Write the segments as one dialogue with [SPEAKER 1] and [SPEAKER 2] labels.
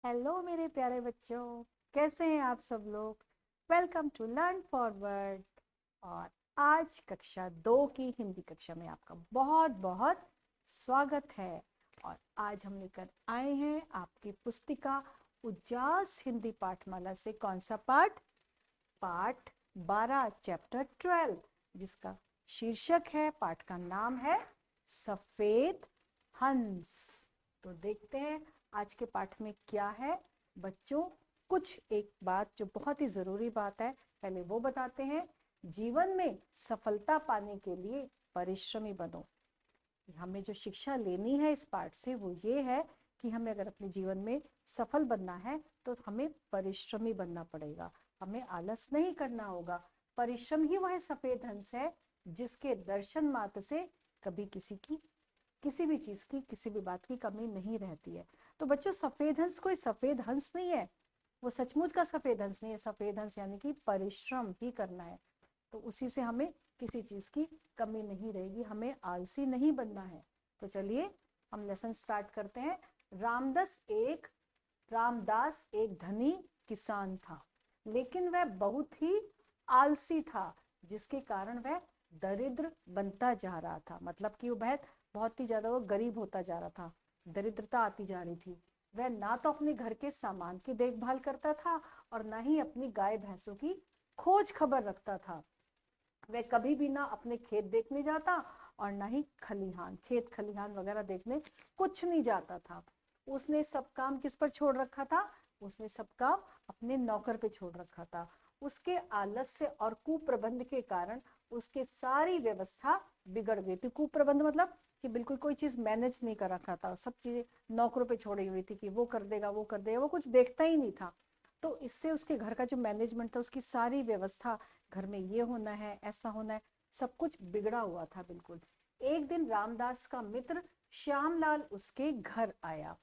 [SPEAKER 1] Hello मेरे प्यारे बच्चों, कैसे हैं आप सब लोग। Welcome to learn forward. और आज कक्षा 2 की हिंदी कक्षा में आपका बहुत बहुत स्वागत है। और आज हम लेकर आए हैं आपकी पुस्तिका उजास हिंदी पाठमाला से कौन सा पाठ, पाठ 12 चैप्टर 12, जिसका शीर्षक है, पाठ का नाम है सफेद हंस। तो देखते हैं आज के पाठ में क्या है बच्चों। कुछ एक बात जो बहुत ही जरूरी बात है, पहले वो बताते हैं। जीवन में सफलता पाने के लिए परिश्रमी बनो। हमें जो शिक्षा लेनी है इस पाठ से वो ये है कि हमें अगर अपने जीवन में सफल बनना है तो हमें परिश्रमी बनना पड़ेगा। हमें आलस नहीं करना होगा। परिश्रम ही वह सफेद हंस है जिसके दर्शन मात्र से कभी किसी भी चीज की, किसी भी बात की कमी नहीं रहती है। तो बच्चों, सफेद हंस कोई सफेद हंस नहीं है, वो सचमुच का सफेद हंस नहीं है। सफेद हंस यानी कि परिश्रम ही करना है, तो उसी से हमें किसी चीज की कमी नहीं रहेगी। हमें आलसी नहीं बनना है। तो चलिए हम लेसन स्टार्ट करते हैं। रामदास एक धनी किसान था, लेकिन वह बहुत ही आलसी था, जिसके कारण वह दरिद्र बनता जा रहा था। मतलब कि वह बहुत ही ज्यादा वो गरीब होता जा रहा था, दरिद्रता आती जा रही थी। वह ना तो अपने घर के सामान की देखभाल करता था और ना ही अपनी गाय भैंसों की खोज खबर रखता था। वह कभी भी ना अपने खेत देखने जाता और ना ही खेत खलिहान वगैरह देखने कुछ नहीं जाता था। उसने सब काम किस पर छोड़ रखा था? उसने सब काम अपने नौकर पे छोड़ रखा था। उसके आलस्य और कुप्रबंध के कारण उसके सारी व्यवस्था बिगड़ गई थी। कुप्रबंध मतलब कि बिल्कुल कोई चीज मैनेज नहीं कर रखा था, सब चीजें नौकरों पे छोड़ी हुई थी कि वो कर देगा वो कर देगा, वो कुछ देखता ही नहीं था। तो इससे उसके घर का जो मैनेजमेंट था, उसकी सारी व्यवस्था, घर में ये होना है, ऐसा होना है, सब कुछ बिगड़ा हुआ था बिल्कुल। एक दिन रामदास का मित्र श्यामलाल उसके घर आया।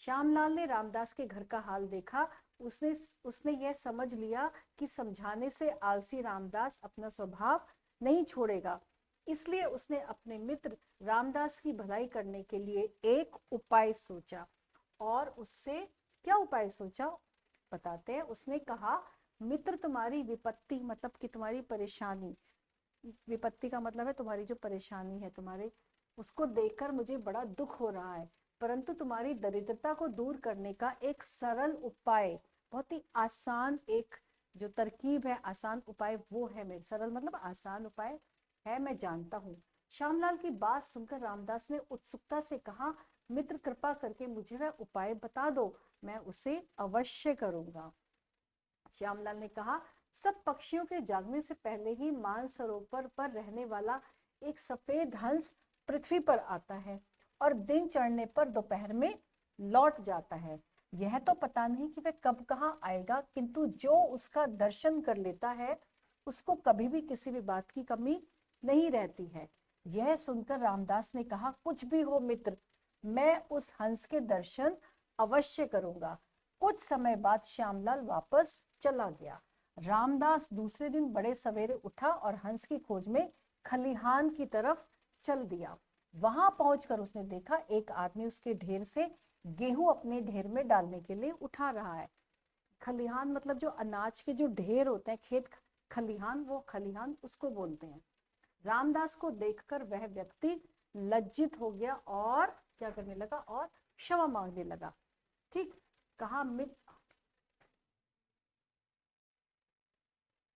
[SPEAKER 1] श्यामलाल ने रामदास के घर का हाल देखा। उसने उसने यह समझ लिया कि समझाने से आलसी रामदास अपना स्वभाव नहीं छोड़ेगा। इसलिए उसने अपने मित्र रामदास की भलाई करने के लिए एक उपाय सोचा। और उससे क्या उपाय सोचा बताते हैं। उसने कहा, मित्र, तुम्हारी विपत्ति मतलब कि तुम्हारी परेशानी, विपत्ति का मतलब है तुम्हारी जो परेशानी है तुम्हारे, उसको देखकर मुझे बड़ा दुख हो रहा है। परंतु तुम्हारी दरिद्रता को दूर करने का एक सरल उपाय, बहुत ही आसान एक जो तरकीब है, आसान उपाय वो है मेरे। सरल मतलब आसान उपाय है, मैं जानता हूँ। श्यामलाल की बात सुनकर रामदास ने उत्सुकता से कहा, मित्र, कृपा करके मुझे वह उपाय बता दो, मैं उसे अवश्य करूंगा। श्यामलाल ने कहा, सब पक्षियों के जागने से पहले ही मानसरोवर पर रहने वाला एक सफेद हंस पृथ्वी पर आता है और दिन चढ़ने पर दोपहर में लौट जाता है। यह तो पता नहीं कि वह कब कहाँ आएगा, किंतु जो उसका दर्शन कर लेता है उसको कभी भी किसी भी बात की कमी नहीं रहती है। यह सुनकर रामदास ने कहा, कुछ भी हो मित्र, मैं उस हंस के दर्शन अवश्य करूंगा। कुछ समय बाद श्यामलाल वापस चला गया। रामदास दूसरे दिन बड़े सवेरे उठा और हंस की खोज में खलिहान की तरफ चल दिया। वहां पहुंचकर उसने देखा, एक आदमी उसके ढेर से गेहूं अपने ढेर में डालने के लिए उठा रहा है। खलिहान मतलब जो अनाज के जो ढेर होते हैं, खेत खलिहान, वो खलिहान उसको बोलते हैं। रामदास को देखकर वह व्यक्ति लज्जित हो गया और क्या करने लगा, और क्षमा मांगने लगा। ठीक कहा।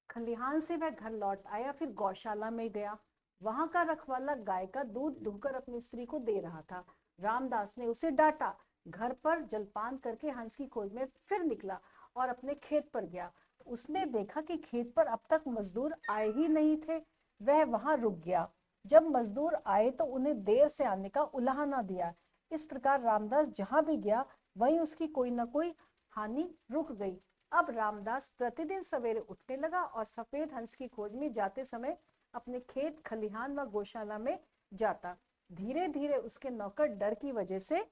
[SPEAKER 1] खलिहान से वह घर लौट आया, फिर गौशाला में गया। वहां का रखवाला गाय का दूध दुहकर अपनी स्त्री को दे रहा था। रामदास ने उसे डांटा। घर पर जलपान करके हंस की खोज में फिर निकला और अपने खेत पर गया। उसने देखा कि खेत पर अब तक मजदूर आए ही नहीं थे। वह वहां रुक गया। जब मजदूर आए तो उन्हें देर से आने का उलाहना दिया। इस प्रकार रामदास जहां भी गया वहीं उसकी कोई ना कोई हानि रुक गई। अब रामदास प्रतिदिन सवेरे उठने लगा और सफेद हंस की खोज में जाते समय अपने खेत खलिहान व गौशाला में जाता। धीरे धीरे उसके नौकर डर की वजह से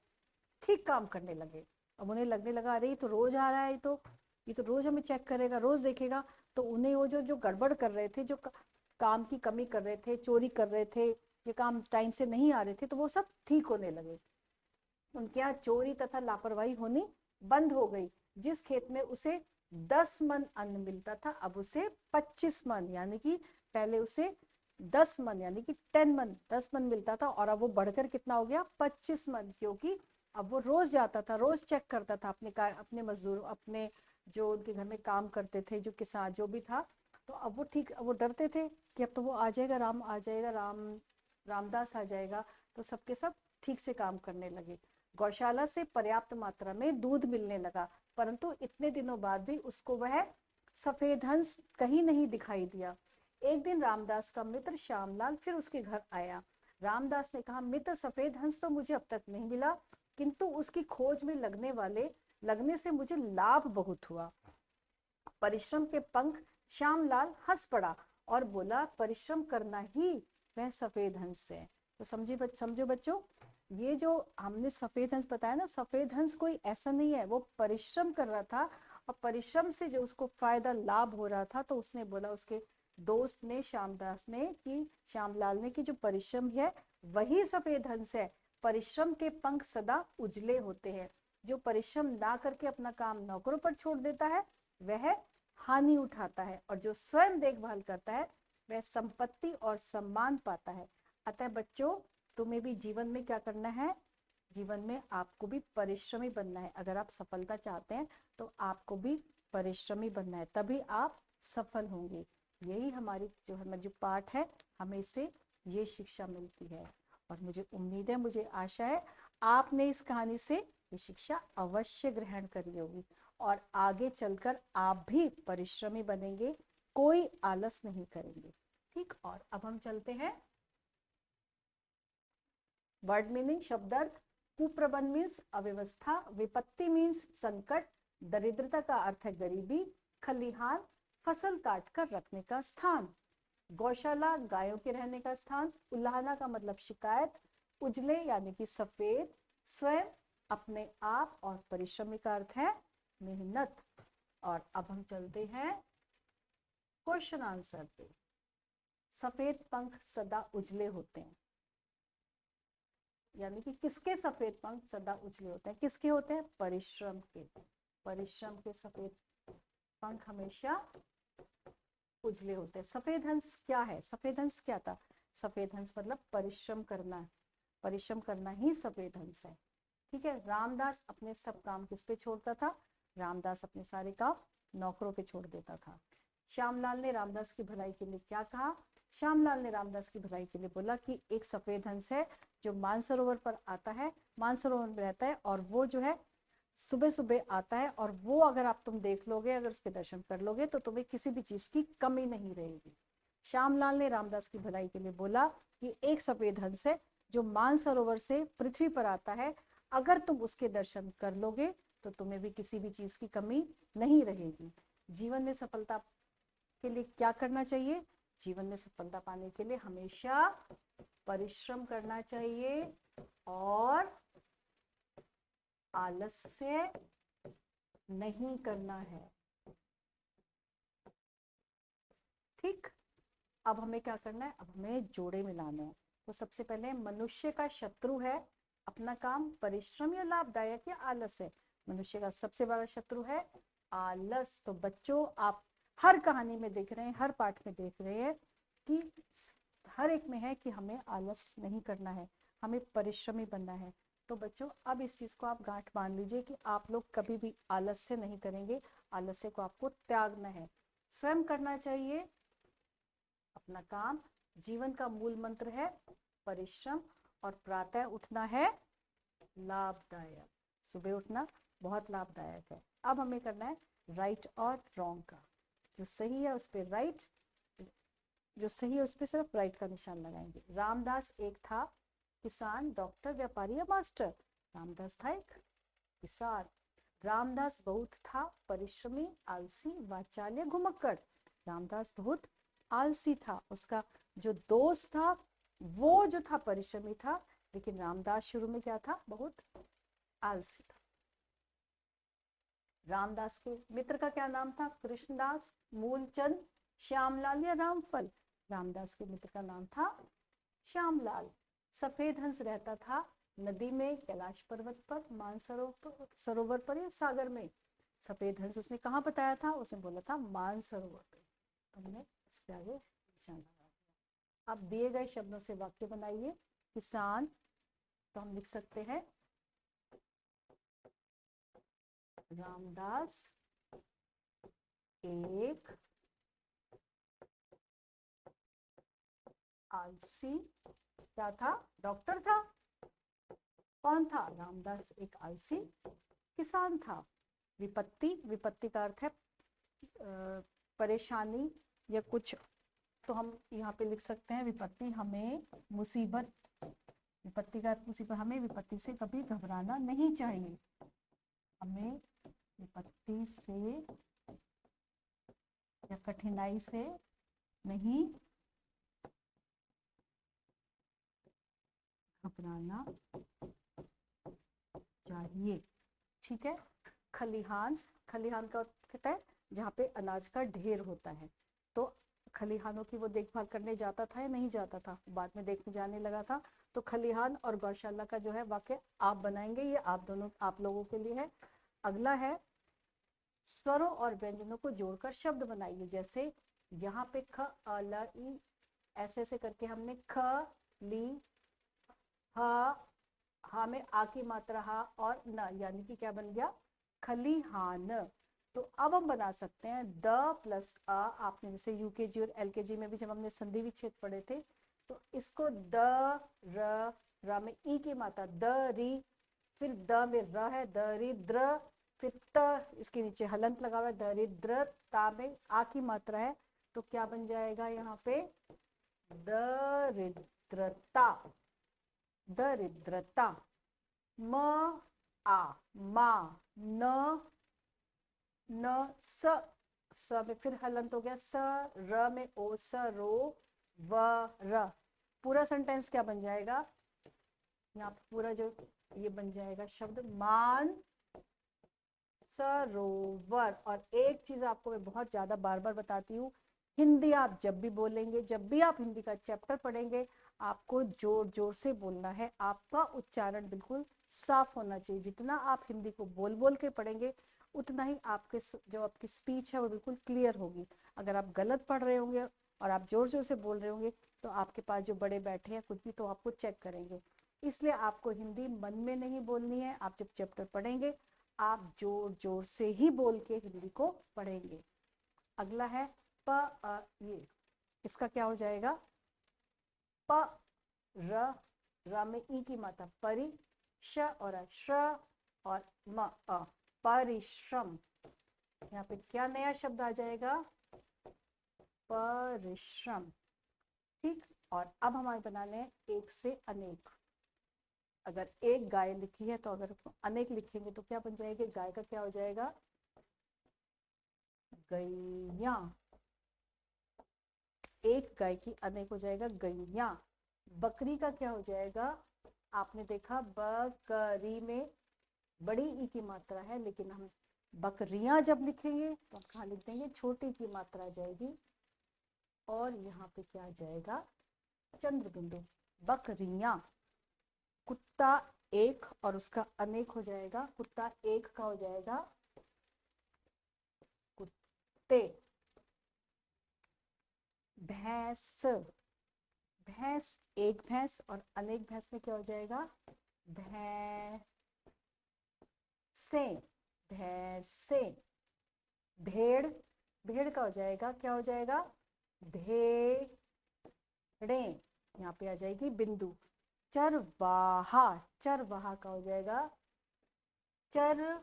[SPEAKER 1] ठीक काम करने लगे। अब उन्हें लगने लगा, अरे ये तो रोज आ रहा है, ये तो रोज हमें चेक करेगा, रोज देखेगा। तो उन्हें वो जो जो गड़बड़ कर रहे थे, जो काम की कमी कर रहे थे, चोरी कर रहे थे, ये काम टाइम से नहीं आ रहे थे, तो वो सब ठीक होने लगे। उनके यहाँ चोरी तथा लापरवाही होनी बंद हो गई। जिस खेत में उसे 10 मन अन्न मिलता था, अब उसे 25 मन, यानी कि पहले उसे 10 मन यानी कि 10 मन मिलता था, और अब वो बढ़कर कितना हो गया, 25 मन, क्योंकि अब वो रोज जाता था, रोज चेक करता था अपने मजदूर, अपने जो उनके घर में काम करते थे, जो किसान जो भी था। तो अब वो ठीक, अब वो डरते थे कि अब तो वो आ जाएगा, राम आ जाएगा, रामदास आ जाएगा, तो सबके सब ठीक से काम करने लगे। गौशाला से पर्याप्त मात्रा में दूध मिलने लगा, परंतु इतने दिनों बाद भी उसको वह सफेद हंस कहीं नहीं दिखाई दिया। एक दिन रामदास का मित्र श्यामलाल फिर उसके घर आया। रामदास ने कहा, मित्र, सफेद हंस तो मुझे अब तक नहीं मिला, किंतु उसकी खोज में लगने से मुझे लाभ बहुत हुआ। परिश्रम के पंख। श्यामलाल हंस पड़ा और बोला, परिश्रम करना ही वह सफेद हंस है। तो समझो बच्चों, ये जो हमने सफेद हंस बताया ना, सफेद हंस कोई ऐसा नहीं है, वो परिश्रम कर रहा था, और परिश्रम से जो उसको फायदा लाभ हो रहा था, तो उसने बोला, उसके दोस्त ने, श्यामदास ने, कि श्यामलाल ने, कि जो परिश्रम है वही सफेद हंस है। परिश्रम के पंख सदा उजले होते हैं। जो परिश्रम ना करके अपना काम नौकरों पर छोड़ देता है वह हानि उठाता है, और जो स्वयं देखभाल करता है वह संपत्ति और सम्मान पाता है। अतः बच्चों, तुम्हें भी जीवन में क्या करना है, जीवन में आपको भी परिश्रमी बनना है। अगर आप सफलता चाहते हैं तो आपको भी परिश्रमी बनना है, तभी आप सफल होंगे। यही हमारी जो पाठ है, हमें इससे ये शिक्षा मिलती है, और मुझे उम्मीद है, मुझे आशा है, आपने इस कहानी से ये शिक्षा अवश्य ग्रहण करी होगी, और आगे चलकर आप भी परिश्रमी बनेंगे, कोई आलस नहीं करेंगे। ठीक, और अब हम चलते हैं वर्ड मीनिंग, शब्द अर्थ। कुप्रबंध मीन्स अव्यवस्था, विपत्ति मीन्स संकट, दरिद्रता का अर्थ है गरीबी, खलिहान फसल काट कर रखने का स्थान, गौशाला गायों के रहने का स्थान, उल्लाहना का मतलब शिकायत, उजले यानी कि सफेद, स्वयं अपने आप, और परिश्रमी का अर्थ है मेहनत। और अब हम चलते हैं क्वेश्चन आंसर पे। सफेद पंख सदा उजले होते हैं, यानी कि किसके सफेद पंख सदा उजले होते हैं, किसके होते हैं, परिश्रम के। परिश्रम के सफेद पंख हमेशा उजले होते हैं। सफेद हंस क्या है, सफेद हंस क्या था, सफेद हंस मतलब परिश्रम करना, परिश्रम करना ही सफेद हंस है। ठीक है, रामदास अपने सब काम किस पे छोड़ता था, रामदास अपने सारे काम नौकरों पे छोड़ देता था। श्यामलाल ने रामदास की भलाई के लिए क्या कहा, श्यामलाल ने रामदास की भलाई के लिए बोला कि एक सफेद हंस है जो मानसरोवर पर आता है, मानसरोवर में रहता है, और वो जो है सुबह सुबह आता है, और वो अगर तुम देख लोगे, अगर उसके दर्शन कर लोगे, तो तुम्हें किसी भी चीज की कमी नहीं रहेगी। श्यामलाल ने रामदास की भलाई के लिए बोला कि एक सफेद हंस है जो मानसरोवर से पृथ्वी पर आता है, अगर तुम उसके दर्शन कर लोगे तो तुम्हें भी किसी भी चीज की कमी नहीं रहेगी। जीवन में सफलता के लिए क्या करना चाहिए, जीवन में सफलता पाने के लिए हमेशा परिश्रम करना चाहिए, और आलस्य नहीं करना है। ठीक, अब हमें क्या करना है, अब हमें जोड़े मिलाने हैं। तो सबसे पहले, मनुष्य का शत्रु है अपना काम, परिश्रम या लाभदायक या आलस्य। मनुष्य का सबसे बड़ा शत्रु है आलस। तो बच्चों, आप हर कहानी में देख रहे हैं, हर पाठ में देख रहे हैं कि हर एक में है कि हमें आलस नहीं करना है, हमें परिश्रमी बनना है। तो बच्चों, अब इस चीज को आप गांठ बांध लीजिए कि आप लोग कभी भी आलस्य नहीं करेंगे, आलस्य को आपको त्यागना है, स्वयं करना चाहिए अपना काम। जीवन का मूल मंत्र है परिश्रम, और प्रातः उठना है लाभदायक, सुबह उठना बहुत लाभदायक है। अब हमें करना है राइट और रॉन्ग का, जो सही है उस पर राइट, जो सही है उस पर सिर्फ राइट का निशान लगाएंगे। रामदास एक था किसान, डॉक्टर, व्यापारी या मास्टर। रामदास था एक किसान। रामदास बहुत था परिश्रमी, आलसी, वाचाल या घुमक्कड़। रामदास बहुत आलसी था, उसका जो दोस्त था वो जो था परिश्रमी था, लेकिन रामदास शुरू में क्या था, बहुत आलसी था। रामदास के मित्र का क्या नाम था, कृष्णदास, मूलचंद, श्यामलाल या रामफल। रामदास के मित्र का नाम था श्यामलाल। सफेद हंस रहता था नदी में, कैलाश पर्वत पर, मानसरोवर सरोवर पर या सागर में? सफेद हंस उसने कहाँ बताया था? उसने बोला था मानसरोवर पे। तुमने इसके आगे निशान लगा दिया। अब दिए गए शब्दों से वाक्य बनाइए। किसान, तो हम लिख सकते हैं रामदास एक आलसी क्या था? डॉक्टर था। कौन था? रामदास एक आलसी किसान था। विपत्ति, विपत्ति का अर्थ है परेशानी या कुछ, तो हम यहाँ पे लिख सकते हैं विपत्ति हमें मुसीबत, विपत्ति का मुसीबत, हमें विपत्ति से कभी घबराना नहीं चाहिए। हमें विपत्ति से या कठिनाई से नहीं घबराना चाहिए। ठीक है। खलिहान, खलिहान का कहता है जहाँ पे अनाज का ढेर होता है। तो खलिहानों की वो देखभाल करने जाता था या नहीं जाता था? बाद में देखने जाने लगा था। तो खलिहान और गौशाला का जो है वाक्य आप बनाएंगे, ये आप दोनों, आप लोगों के लिए है। अगला है स्वरों और व्यंजनों को जोड़कर शब्द बनाइए। जैसे यहाँ पे ख अ ल ई ऐसे ऐसे करके हमने ख ली हा में आ की मात्रा हा और न, यानी कि क्या बन गया? खलिहान। तो अब हम बना सकते हैं द प्लस अ। आपने जैसे यूकेजी और एलकेजी में भी जब हमने संधि विच्छेद पढ़े थे, तो इसको द र में ई की मात्रा द री, फिर द में र है द री द्र, फिर त इसके नीचे हलंत लगा हुआ है दरिद्र, ता में आ की मात्रा है, तो क्या बन जाएगा यहाँ पे? दरिद्रता, दरिद्रता। म आ मा न न स में फिर हलंत हो गया स, र में ओ स रो व र। पूरा सेंटेंस क्या बन जाएगा? यहाँ पूरा जो ये बन जाएगा शब्द मान सरोवर। और एक चीज आपको मैं बहुत ज्यादा बार बार बताती हूँ, हिंदी आप जब भी बोलेंगे, जब भी आप हिंदी का चैप्टर पढ़ेंगे, आपको जोर जोर से बोलना है। आपका उच्चारण बिल्कुल साफ होना चाहिए। जितना आप हिंदी को बोल बोल के पढ़ेंगे, उतना ही आपके जो आपकी स्पीच है वो बिल्कुल क्लियर होगी। अगर आप गलत पढ़ रहे होंगे और आप जोर जोर से बोल रहे होंगे, तो आपके पास जो बड़े बैठे हैं कुछ भी, तो आपको चेक करेंगे। इसलिए आपको हिंदी मन में नहीं बोलनी है। आप जब चैप्टर पढ़ेंगे, आप जोर जोर से ही बोल के हिंदी को पढ़ेंगे। अगला है प अ ये, इसका क्या हो जाएगा? प र में ई की मात्रा परि, श और श और म अ, परिश्रम। यहाँ पे क्या नया शब्द आ जाएगा? परिश्रम। ठीक। और अब हमारे बनाने हैं एक से अनेक। अगर एक गाय लिखी है, तो अगर अनेक लिखेंगे तो क्या बन जाएगी? गाय का क्या हो जाएगा? गैया। एक गाय की अनेक हो जाएगा गैया। बकरी का क्या हो जाएगा? आपने देखा बकरी में बड़ी ई की मात्रा है, लेकिन हम बकरियां जब लिखेंगे तो हम कहाँ लिख देंगे? छोटी की मात्रा आ जाएगी। और यहाँ पे क्या आ जाएगा? चंद्र बिंदु। बकरियां। कुत्ता एक और उसका अनेक हो जाएगा, कुत्ता एक का हो जाएगा कुत्ते। भैंस, भैंस एक भैंस और अनेक भैंस में क्या हो जाएगा? भैंसे, भैंसे। भेड़, भेड़ का हो जाएगा, क्या हो जाएगा? भेड़े। यहाँ पे आ जाएगी बिंदु। चरवाहा, चरवाहा का हो जाएगा चरवाहे,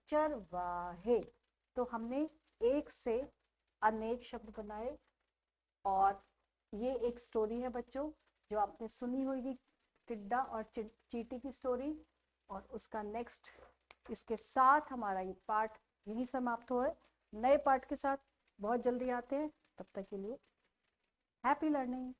[SPEAKER 1] चरवाहे। तो हमने एक से अनेक शब्द बनाए। और ये एक स्टोरी है बच्चों, जो आपने सुनी होगी, टिड्डा और चींटी की स्टोरी। और उसका नेक्स्ट, इसके साथ हमारा ये पार्ट यही समाप्त हुआ है। नए पार्ट के साथ बहुत जल्दी आते हैं। तब तक के लिए हैप्पी लर्निंग।